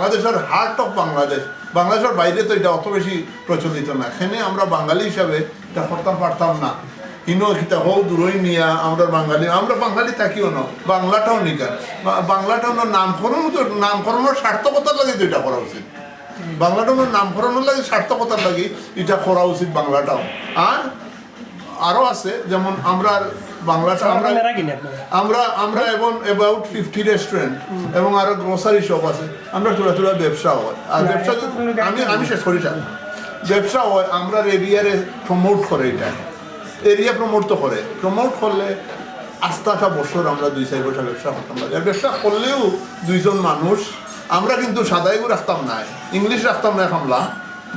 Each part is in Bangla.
বাংলাদেশের হার্ট অফ বাংলাদেশ, বাংলাদেশের বাইরে তো এটা অত বেশি প্রচলিত না। এখানে আমরা বাঙালি হিসাবে এটা করতাম পারতাম না। খিতা হোক দূরই নিয়া আমরা বাঙালি থাকিও না, বাংলাটাও নিকার বাংলাটাও নামকরণের সার্থকতার লাগে তো এটা করা উচিত। বাংলাটাও নামকরণের লাগে সার্থকতার লাগে এটা করা উচিত বাংলাটাও। আর আরো আছে যেমন আমরা বাংলাটা আমরা এবং অ্যাবাউট 50 রেস্টুরেন্ট এবং আরো গ্রোসারি শপ আছে। আমরা তোলা ব্যবসা হয়। আর ব্যবসা আমি শেষ করি ব্যবসা হয় আমরা এরিয়ারে প্রমোট করে, এটা এরিয়া প্রমোট তো করে, প্রমোট করলে আস্থাটা বছর আমরা 2-4 বছর ব্যবসা করতাম লাগে। আর ব্যবসা করলেও 2 জন মানুষ আমরা কিন্তু সাদাইগু রাখতাম না, ইংলিশ রাখতাম না, হামলা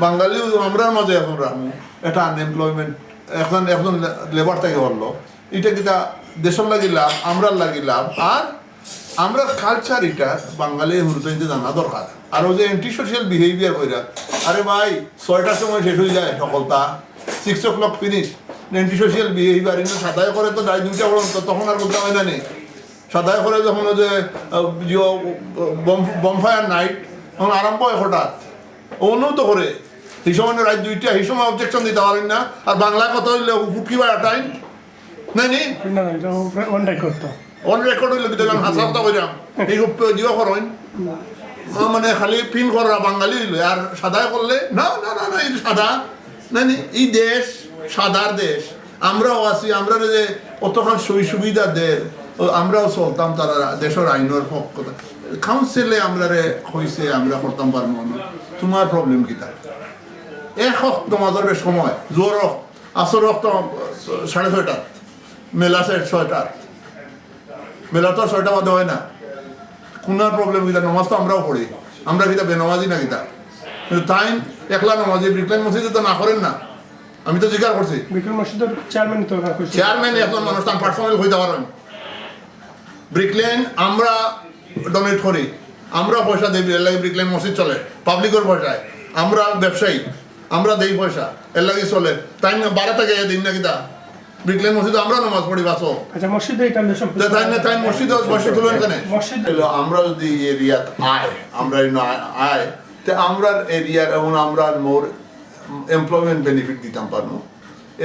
বাঙালিও আমরা মাঝে এখন রাখবো। এটা আনএমপ্লয়মেন্ট এখন লেবার থেকে হলো, এটা কিটা দেশের লাগি লাভ, আমরার লাগি লাভ। আর আমরা কালচার এটা বাঙালি হুরুতে জানা দরকার। আর ওই যে অ্যান্টি সোশিয়াল বিহেভিয়ার কইরা, আরে ভাই 6টার সময় শেষ হয়ে যায় সকলটা, 6 o'clock finish. Anti social behaviour কিন্তু সাদায় করে তো 2টা পর্যন্ত, তখন আর বলতে হয় না নেই। সাদায় করে যখন ওই যে বমফায়ার নাইট তখন আরম্ভ হয় হঠাৎ, অন্যও তো করে এই সময় রাত 2টা, এই সময় অবজেকশন দিতে পারেন না। আর বাংলায় কথা হইলে ফুটকি বা টাইম নাই অন রেকর্ড হইলে দিলাম হাসাবটা কইরাম এই জিও করেন মানে খালি পিন করা বাঙালি হইলো। আর সাদায় করলে না না না না এই সাদা না, এই দেশ সাদার দেশ, আমরাও আছি। আমরা যে অতখান সই সুবিধা দেয় আমরাও চলতাম তারা দেশের আইনের পক্ষ কাউন্সিলে আমরা হয়েছে, আমরা করতাম পারবো না। তোমার প্রবলেম কি তার এক তোমাদের সময় জোর আসর 6:30, মেলা 6টা, মেলা তো 6টা বাদে হয় না। কোনার প্রবলেম কিতা নমাজ তো আমরাও পড়ি, আমরা কিতা বেনমাজি না কিতা, কিন্তু তাই একলা নমাজি ব্রিকলাইন মসজিদে তো না করেন না। আমি তো জিজ্ঞাসা করছি চেয়ারম্যান এখন মানুষ তার পার্সোনাল হইতে পারেন। ব্রিকলাইন আমরা ডোনেট করি, আমরা পয়সা দেই, এর লাগে ব্রিকলাইন মসজিদ চলে পাবলিকের পয়সায়। আমরা ব্যবসায়ী, আমরা দেই পয়সা, এর লাগে চলে। তাই 12 থেকে দিন না কিতা ব্রিকলাইন মসজিদে আমরা নামাজ পড়ি বাসো। আচ্ছা মসজিদে এটা তাই মসজিদে বসে তুলেন কেন? আমরা যদি এরিয়াত আমরা আয় তে আমরা এরিয়ার এবং আমরা মোর এমপ্লয়মেন্ট বেনিফিট দিতাম পারবো।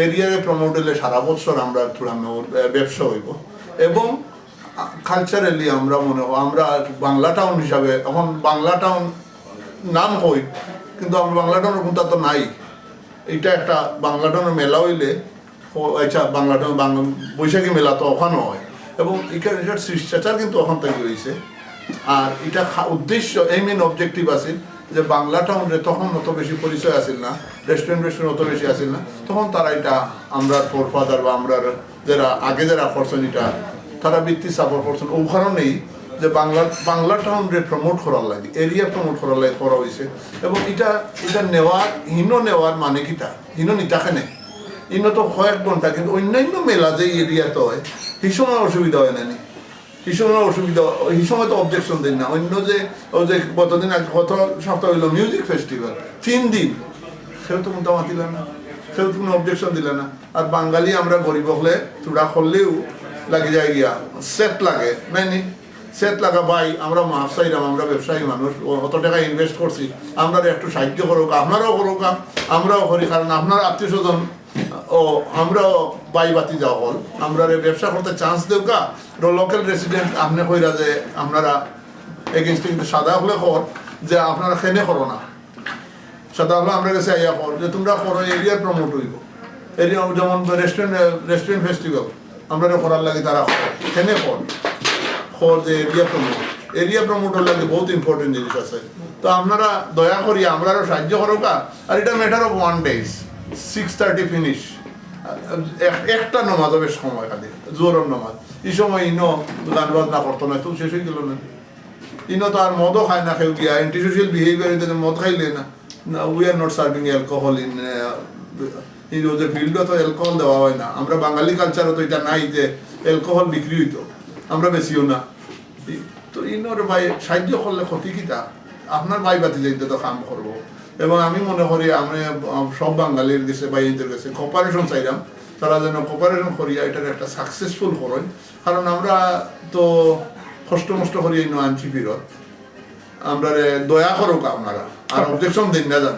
এরিয়ারে প্রমোট হলে সারা বছর আমরা থোড়া মোর ব্যবসা হইব। এবং কালচারালি আমরা মনে হয় আমরা বাংলা টাউন হিসাবে, এখন বাংলা টাউন নাম হই কিন্তু আমরা বাংলা টাউনের কোনটা তো নাই। এইটা একটা বাংলা টাউনের মেলা হইলে আচ্ছা বাংলা টাউন বৈশাখী মেলা তো ওখানে হয় এবং এটার শিষ্টাচার কিন্তু ওখান থেকে হয়েছে। আর এটা উদ্দেশ্য এই মেন অবজেক্টিভ আছে যে বাংলা টাউনে তখন অত বেশি পরিচয় আসিল না, রেস্টুরেন্ট অত বেশি আসিল না, তখন তারা এটা আমরা ফোরফাদার বা আমরা যারা আগে যারা করছেন এটা তারা বৃত্তি সাপোর্ট করছেন। ও কারণেই যে বাংলা টাউনরে প্রমোট করার লাগে, এরিয়া প্রমোট করার লাগে করা হয়েছে। এবং এটা নেওয়ার মানে কিটা নিতাকে নেই ইনো তো কয়েক ঘন্টা, কিন্তু অন্যান্য মেলা যে এরিয়াতে হয় সেই সময় অসুবিধা হয় না, এই সময় অসুবিধা, এই সময় তো অবজেকশন দিন না। অন্য যে কতদিন আগে কত সপ্তাহ হইলো মিউজিক ফেস্টিভ্যাল 3 দিন, সেও তো কোনটা মাতিল না, সেও তো কোনো অবজেকশন দিলে না। আর বাঙালি আমরা গরিব হলে চূড়া করলেও লাগে যায় গিয়া সেট লাগে নাইনি, সেট লাগা ভাই আমরা মাফসাইরাম, আমরা ব্যবসায়ী মানুষ, অত টাকা ইনভেস্ট করছি, আমরা একটু সাহায্য করুক, আপনারাও করুক, আমরাও করি। কারণ আপনার আত্মীয় স্বজন ও আমরাও বাই বাতি যাওয়া হল, আমরা ব্যবসা করতে চান্স দেওকা লোকাল রেসিডেন্ট আপনি কইরা যে আপনারা এগেনস্টে। কিন্তু সাদা হলে কর যে আপনারা খেনে করো না, সাদা হলে আমরা কাছে আইয়া কর যে তোমরা করো, এরিয়ার প্রমোট হইব। এরিয়া যেমন রেস্টুরেন্ট ফেস্টিভ্যাল আমরা করার লাগে তারা খেনে কর যে এরিয়া প্রমোটের লাগে বহুত ইম্পর্টেন্ট জিনিস আছে। তো আপনারা দয়া করি আমরাও সাহায্য করো কা। আর এটা ম্যাটার অফ 1 days 6:30 ফিনিশ, একটা নমাজ হবে সময়, খালি জোরের নমাজ। এই সময় ইনো গান বাজনা করতো না, তো শেষ হয়ে গেল না। ইনো তো আর মদও খায় না, কেউ গিয়া অ্যান্টি সোশিয়াল বিহেভিয়ার মদ খাইলে না, we are not serving alcohol in ওদের ফিল্ডে তো অ্যালকোহল দেওয়া হয় না। আমরা বাঙালি কালচারও তো এটা নাই যে অ্যালকোহল বিক্রি হইতো, আমরা বেশিও না। তো ইনোর ভাই সাহায্য করলে ক্ষতি কিটা, আপনার ভাই বাতি যাইতে তো কাম করবো। এবং আমি মনে করি আমি সব বাঙালির গেছে বাইদের গেছে কোপারেশন চাইলাম, তারা যেন কোপারেশন করিয়া এটার একটা সাকসেসফুল করেন। কারণ আমরা তো কষ্ট মষ্ট করিয়া আনছি ফিরত, আমরা দয়া করুক আপনারা আর অবজেকশন দিন না জান